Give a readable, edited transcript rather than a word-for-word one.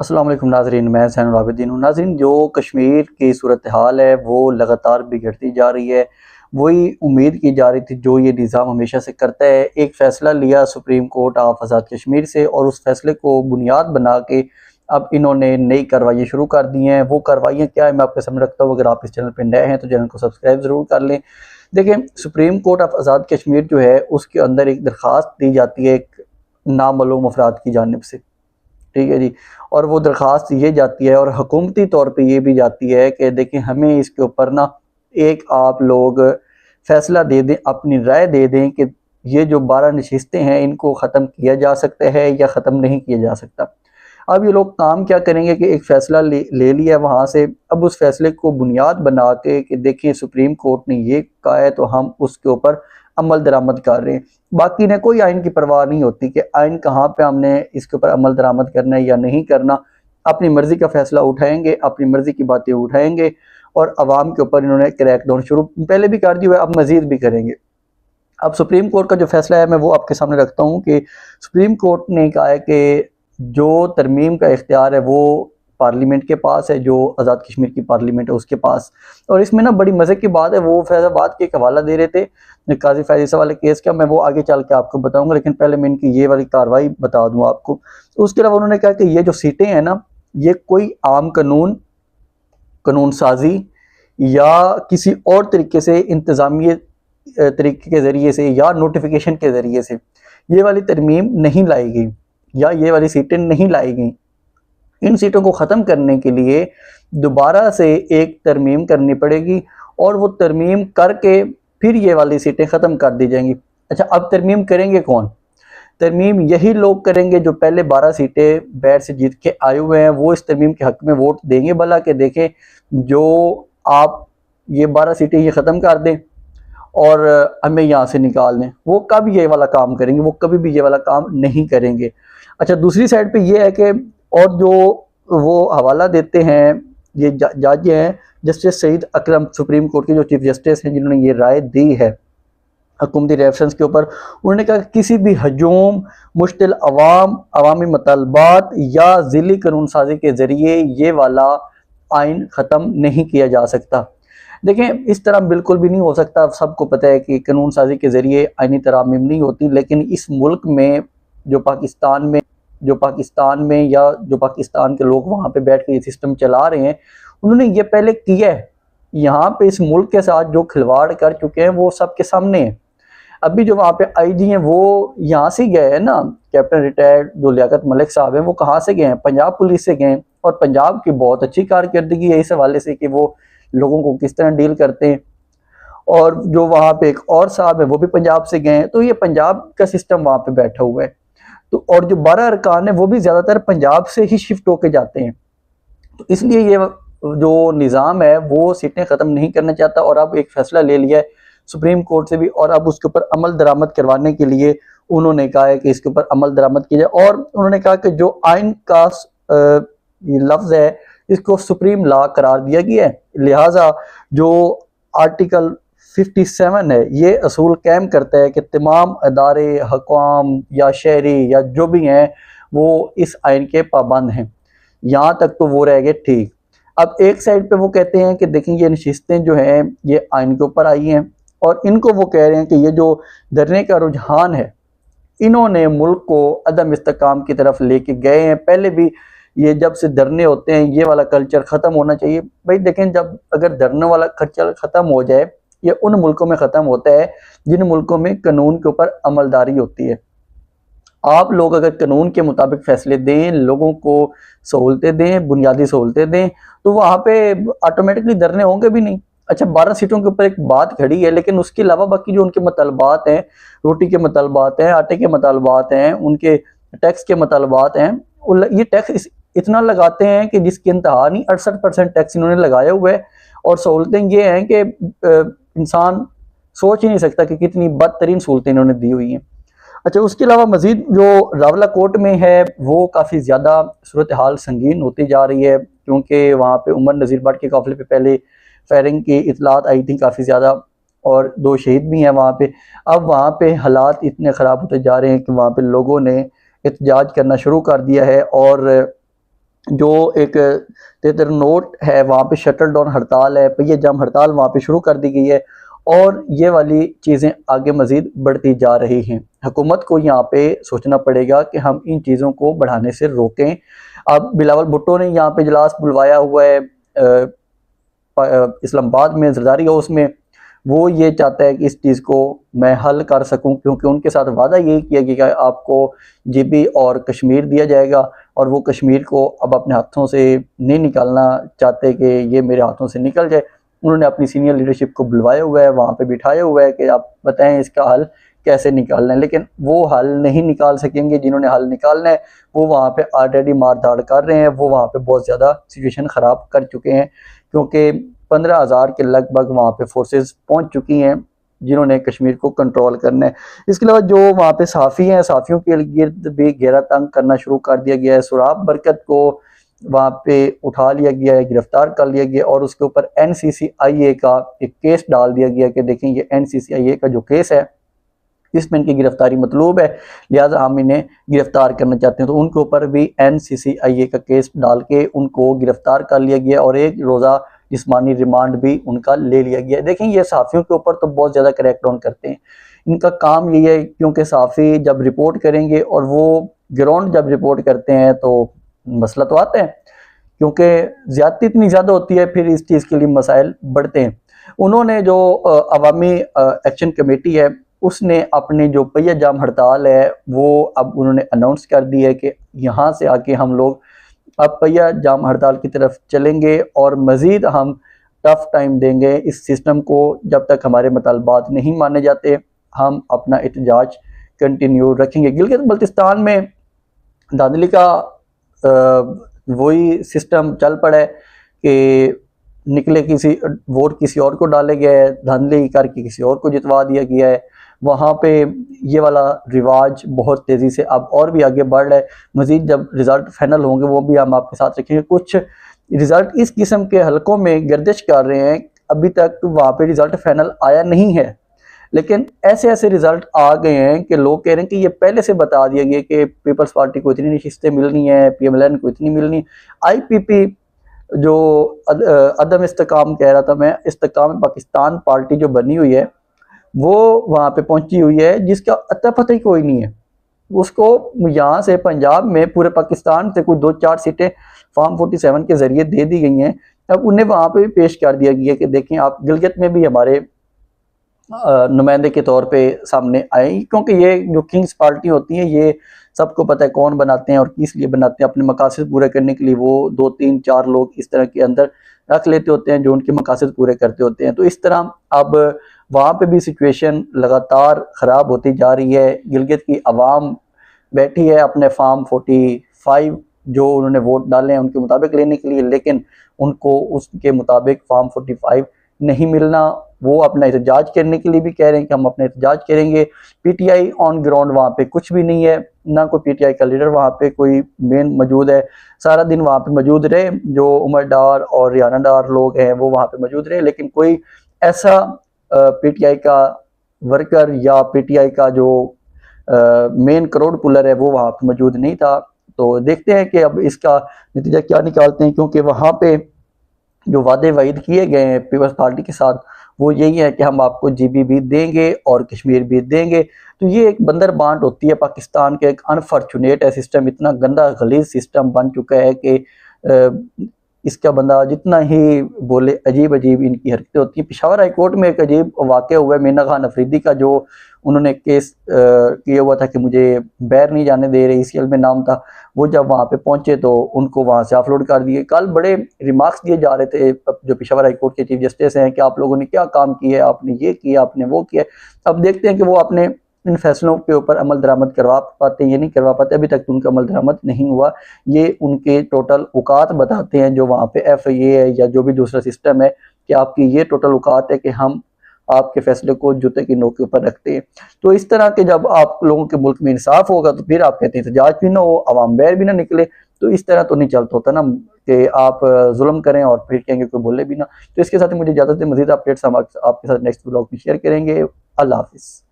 अस्सलाम वालेकुम नाज़रीन, मैं ज़ैनुल आबिदीन हूँ। नाज़रीन, जो कश्मीर की सूरत हाल है वो लगातार बिगड़ती जा रही है। वही उम्मीद की जा रही थी जो ये निज़ाम हमेशा से करता है। एक फ़ैसला लिया supreme court of Azad Kashmir से और उस फ़ैसले को बुनियाद बना के अब इन्होंने नई कार्रवाई शुरू कर दी हैं। वो कार्रवाइयाँ क्या है मैं आपके सामने रखता हूँ। अगर आप इस चैनल पर नए हैं तो चैनल को सब्सक्राइब ज़रूर कर लें। देखें, supreme court of Azad Kashmir जो है उसके अंदर एक दरख्वास्त दी जाती है एक नामालूम अफराद की जानिब से, ठीक है जी। और वो दरख्वास्त ये जाती है और हुकूमती तौर पे ये भी जाती है कि देखिए हमें इसके ऊपर ना एक आप लोग फैसला दे दें, अपनी राय दे दें कि ये जो 12 नशिस्तें हैं इनको ख़त्म किया जा सकता है या ख़त्म नहीं किया जा सकता। अब ये लोग काम क्या करेंगे कि एक फ़ैसला ले लिया वहाँ से, अब उस फैसले को बुनियाद बना के कि देखिए सुप्रीम कोर्ट ने ये कहा है तो हम उसके ऊपर अमल दरामद कर रहे हैं। बाकी ने कोई आइन की परवाह नहीं होती कि आइन कहाँ पे हमने इसके ऊपर अमल दरामद करना है या नहीं करना। अपनी मर्ज़ी का फ़ैसला उठाएंगे, अपनी मर्ज़ी की बातें उठाएंगे और अवाम के ऊपर इन्होंने क्रैकडाउन शुरू पहले भी कर दिया है, अब मज़ीद भी करेंगे। अब सुप्रीम कोर्ट का जो फैसला है मैं वो आपके सामने रखता हूँ कि सुप्रीम कोर्ट ने कहा है कि जो तरमीम का इख्तियार है वो पार्लियामेंट के पास है, जो आज़ाद कश्मीर की पार्लियामेंट है उसके पास। और इसमें ना बड़ी मज़े की बात है, वो फैज़ाबाद के एक हवाला दे रहे थे काजी फैज़ ईसा वाले केस का, मैं वो आगे चल के आपको बताऊंगा, लेकिन पहले मैं इनकी ये वाली कार्रवाई बता दूं आपको। उसके अलावा उन्होंने कहा कि ये जो सीटें हैं ना, ये कोई आम कानून साजी या किसी और तरीके से इंतज़ामी तरीके के ज़रिए से या नोटिफिकेशन के ज़रिए से ये वाली तरमीम नहीं लाई गई या ये वाली सीटें नहीं लाई गई। इन सीटों को ख़त्म करने के लिए दोबारा से एक तरमीम करनी पड़ेगी और वो तरमीम करके फिर ये वाली सीटें ख़त्म कर दी जाएंगी। अच्छा, अब तरमीम करेंगे कौन? तरमीम यही लोग करेंगे जो पहले 12 सीटें बैठ से जीत के आए हुए हैं। वो इस तरमीम के हक़ में वोट देंगे, भला के देखें जो आप ये 12 सीटें ये ख़त्म कर दें और हमें यहाँ से निकाल दें। वो कब ये वाला काम करेंगे? वो कभी भी ये वाला काम नहीं करेंगे। अच्छा, दूसरी साइड पे ये है कि और जो वो हवाला देते हैं ये जज हैं जस्टिस सईद अकरम, सुप्रीम कोर्ट के जो चीफ जस्टिस हैं जिन्होंने ये राय दी है हुकूमती रेफरेंस के ऊपर, उन्होंने कहा कि किसी भी हजूम, मुश्तिल अवामी मतलबात या ज़िली कानून साजी के ज़रिए ये वाला आइन ख़त्म नहीं किया जा सकता। देखें, इस तरह बिल्कुल भी नहीं हो सकता। सबको पता है कि कानून साजी के ज़रिए आइनी तरामीम नहीं होती, लेकिन इस मुल्क में जो पाकिस्तान में या जो पाकिस्तान के लोग वहाँ पे बैठ के ये सिस्टम चला रहे हैं, उन्होंने ये पहले किया है। यहाँ पे इस मुल्क के साथ जो खिलवाड़ कर चुके हैं वो सबके सामने है। अभी जो वहाँ पे आईजी हैं वो यहाँ से गए हैं ना, कैप्टन रिटायर्ड जो लियाकत मलिक साहब हैं, वो कहाँ से गए हैं? पंजाब पुलिस से गए। और पंजाब की बहुत अच्छी कारकर्दगी है इस हवाले से कि वो लोगों को किस तरह डील करते हैं। और जो वहाँ पे एक और साहब है वो भी पंजाब से गए हैं, तो ये पंजाब का सिस्टम वहाँ पे बैठा हुआ है। तो और जो 12 अरकान है वो भी ज़्यादातर पंजाब से ही शिफ्ट होके जाते हैं। तो इसलिए ये जो निज़ाम है वो सीटें ख़त्म नहीं करना चाहता और अब एक फ़ैसला ले लिया है सुप्रीम कोर्ट से भी, और अब उसके ऊपर अमल दरामद करवाने के लिए उन्होंने कहा है कि इसके ऊपर अमल दरामद किया जाए। और उन्होंने कहा कि जो आइन का लफ्ज़ है इसको सुप्रीम लॉ करार दिया गया है, लिहाजा जो आर्टिकल 57 है ये असूल कायम करता है कि तमाम अदारे, हकाम या शहरी या जो भी हैं वो इस आइन के पाबंद हैं। यहाँ तक तो वो रह गए ठीक। अब एक साइड पे वो कहते हैं कि देखें ये नशिस्तें जो हैं ये आइन के ऊपर आई हैं और इनको वो कह रहे हैं कि ये जो धरने का रुझान है इन्होंने मुल्क को अदम इस्तेकाम की तरफ लेके गए हैं। पहले भी ये जब से धरने होते हैं ये वाला कल्चर ख़त्म होना चाहिए। भाई देखें, जब अगर धरने वाला कल्चर ख़त्म हो जाए, ये उन मुल्कों में ख़त्म होता है जिन मुल्कों में कानून के ऊपर अमलदारी होती है। आप लोग अगर कानून के मुताबिक फ़ैसले दें, लोगों को सहूलतें दें, बुनियादी सहूलतें दें, तो वहाँ पे ऑटोमेटिकली धरने होंगे भी नहीं। अच्छा, 12 सीटों के ऊपर एक बात खड़ी है, लेकिन उसके अलावा बाकी जो उनके मतलबात हैं, रोटी के मतलबात हैं, आटे के मतलबात हैं, उनके टैक्स के मतलबात हैं, ये टैक्स इतना लगाते हैं कि जिसकी इंतहा नहीं। 68% टैक्स इन्होंने लगाया हुआ है और सहूलतें ये हैं कि इंसान सोच ही नहीं सकता कि कितनी बदतरीन सहूलतें इन्होंने दी हुई हैं। अच्छा, उसके अलावा मजीद जो रावला कोट में है वो काफ़ी ज़्यादा सूरत हाल संगीन होती जा रही है, क्योंकि वहाँ पे उमर नज़ीर भट्ट के काफ़िले पे पहले फायरिंग की इतलात आई थी काफ़ी ज़्यादा और 2 शहीद भी हैं वहाँ पे। अब वहाँ पे हालात इतने ख़राब होते जा रहे हैं कि वहाँ पे लोगों ने एहतजाज करना शुरू कर दिया है और जो एक तेतर नोट है वहाँ पे शटल डाउन हड़ताल है, पहिए जाम हड़ताल वहाँ पे शुरू कर दी गई है और ये वाली चीज़ें आगे मज़ीद बढ़ती जा रही हैं। हुकूमत को यहाँ पे सोचना पड़ेगा कि हम इन चीज़ों को बढ़ाने से रोकें। अब बिलावल भुट्टो ने यहाँ पे इजलास बुलवाया हुआ है इस्लामाबाद में ज़रदारी हाउस में। वो ये चाहता है कि इस चीज़ को मैं हल कर सकूं, क्योंकि उनके साथ वादा यही किया गया कि आपको जीबी और कश्मीर दिया जाएगा और वो कश्मीर को अब अपने हाथों से नहीं निकालना चाहते कि ये मेरे हाथों से निकल जाए। उन्होंने अपनी सीनियर लीडरशिप को बुलवाया हुआ है, वहाँ पे बिठाया हुआ है कि आप बताएं इसका हल कैसे निकालना है, लेकिन वो हल नहीं निकाल सकेंगे। जिन्होंने हल निकालना है वो वहाँ पे ऑलरेडी मार धाड़ कर रहे हैं, वो वहाँ पे बहुत ज़्यादा सिचुएशन ख़राब कर चुके हैं, क्योंकि 15,000 के लगभग वहाँ पे फोर्सेस पहुँच चुकी हैं जिन्होंने कश्मीर को कंट्रोल करना है। इसके अलावा जो वहाँ पे सहाफ़ी हैं, सहाफ़ियों के गिर्द भी घेरा तंग करना शुरू कर दिया गया है। सुराब बरकत को वहाँ पे उठा लिया गया है, गिरफ्तार कर लिया गया और उसके ऊपर NCCIA का एक केस डाल दिया गया कि देखें ये NCCIA का जो केस है इसमें इनकी गिरफ्तारी मतलूब है, लिहाजा हम इन्हें गिरफ्तार करना चाहते हैं। तो उनके ऊपर भी NCCIA का केस डाल के उनको गिरफ्तार कर लिया गया और 1 रोज़ा जिस्मानी रिमांड भी उनका ले लिया गया। देखें ये सहाफ़ियों के ऊपर तो बहुत ज़्यादा क्रैकडाउन करते हैं, इनका काम ये है, क्योंकि सहाफ़ी जब रिपोर्ट करेंगे और वो ग्राउंड जब रिपोर्ट करते हैं तो मसला तो आता है, क्योंकि ज़्यादती इतनी ज़्यादा होती है फिर इस चीज़ के लिए मसाइल बढ़ते हैं। उन्होंने जो अवामी एक्शन कमेटी है उसने अपने जो पहिया जाम हड़ताल है वो अब उन्होंने अनाउंस कर दी है कि यहाँ से आके हम लोग अब पहिया जाम हड़ताल की तरफ चलेंगे और मज़ीद हम टफ टाइम देंगे इस सिस्टम को। जब तक हमारे मतलबात नहीं माने जाते हम अपना एहतजाज कंटिन्यू रखेंगे। गिलगित बल्तिस्तान में धांधली का वही सिस्टम चल पड़ा है कि निकले किसी वोट किसी और को डाले गए है, धांधली करके किसी और को जितवा दिया गया है। वहाँ पे ये वाला रिवाज बहुत तेज़ी से अब और भी आगे बढ़ रहा है। मज़ीद जब रिज़ल्ट फाइनल होंगे वो भी हम आपके साथ रखेंगे। कुछ रिज़ल्ट इस किस्म के हलकों में गर्दिश कर रहे हैं, अभी तक वहाँ पे रिज़ल्ट फाइनल आया नहीं है, लेकिन ऐसे ऐसे रिज़ल्ट आ गए हैं कि लोग कह रहे हैं कि ये पहले से बता दिया गया कि पीपल्स पार्टी को इतनी नशिस्तें मिलनी है, PMLN को इतनी मिलनी। IPP जो अदम इस्तेकाम कह रहा था मैं, इस्तेकाम पाकिस्तान पार्टी जो बनी हुई है वो वहाँ पे पहुंची हुई है, जिसका अता पता ही कोई नहीं है। उसको यहाँ से पंजाब में पूरे पाकिस्तान से कोई 2-4 सीटें फॉर्म 47 के ज़रिए दे दी गई हैं। अब उन्हें वहाँ पे भी पेश कर दिया गया कि देखें आप गिलगित में भी हमारे नुमाइंदे के तौर पे सामने आए, क्योंकि ये जो किंग्स पार्टी होती है ये सबको पता है कौन बनाते हैं और किस लिए बनाते हैं। अपने मकासद पूरे करने के लिए वो 2-3-4 लोग इस तरह के अंदर रख लेते होते हैं जो उनके मकासद पूरे करते होते हैं। तो इस तरह अब वहाँ पे भी सिचुएशन लगातार ख़राब होती जा रही है। गिलगित की आवाम बैठी है अपने फॉर्म 45 जो उन्होंने वोट डाले हैं उनके मुताबिक लेने के लिए, लेकिन उनको उसके मुताबिक फॉर्म 45 नहीं मिलना। वो अपना एहतजाज करने के लिए भी कह रहे हैं कि हम अपना एहतजाज करेंगे। PTI ऑन ग्राउंड वहाँ पे कुछ भी नहीं है, ना कोई PTI का लीडर वहाँ पे कोई मेन मौजूद है। सारा दिन वहाँ पे मौजूद रहे जो उमर डार और रियाना डार लोग हैं वो वहाँ पे मौजूद रहे, लेकिन कोई ऐसा PTI का वर्कर या PTI का जो मेन क्राउड पुलर है वो वहाँ पे मौजूद नहीं था। तो देखते हैं कि अब इसका नतीजा क्या निकालते हैं, क्योंकि वहाँ पे जो वादे वाइद किए गए हैं पीपल्स पार्टी के साथ वो यही है कि हम आपको GB भी देंगे और कश्मीर भी देंगे। तो ये एक बंदर बांट होती है पाकिस्तान के, एक अनफॉर्चुनेट है सिस्टम, इतना गंदा गलीज सिस्टम बन चुका है कि इसका बंदा जितना ही बोले अजीब अजीब इनकी हरकतें होती हैं। पेशावर हाई कोर्ट में एक अजीब वाक़या हुआ है, मीना खान अफरीदी का, जो उन्होंने केस किया हुआ था कि मुझे बैर नहीं जाने दे रहे, ECL में नाम था। वो जब वहाँ पे पहुँचे तो उनको वहाँ से ऑफलोड कर दिए। कल बड़े रिमार्क्स दिए जा रहे थे जो पेशावर हाई कोर्ट के चीफ जस्टिस हैं कि आप लोगों ने क्या काम किया, आपने ये किया, आपने वो किया। अब देखते हैं कि वो अपने इन फैसलों के ऊपर अमल दरामद करवा पाते हैं या नहीं करवा पाते। अभी तक तो उनका अमल दरामद नहीं हुआ। ये उनके टोटल औकात बताते हैं जो वहाँ पे FIA है या जो भी दूसरा सिस्टम है कि आपकी ये टोटल औकात है कि हम आपके फैसले को जूते की नोक के ऊपर रखते हैं। तो इस तरह के जब आप लोगों के मुल्क में इंसाफ होगा तो फिर आप कहते हैं एहतजाज भी ना हो, अवाम बैर भी ना निकले। तो इस तरह तो नहीं चलता होता ना कि आप जुल्म करें और फिर कहेंगे कोई बोले भी ना। तो इसके साथ मुझे इजाज़त है, मज़ीद अपडेट्स हम आपके साथ नेक्स्ट ब्लॉग में शेयर करेंगे। अल्लाह हाफिज़।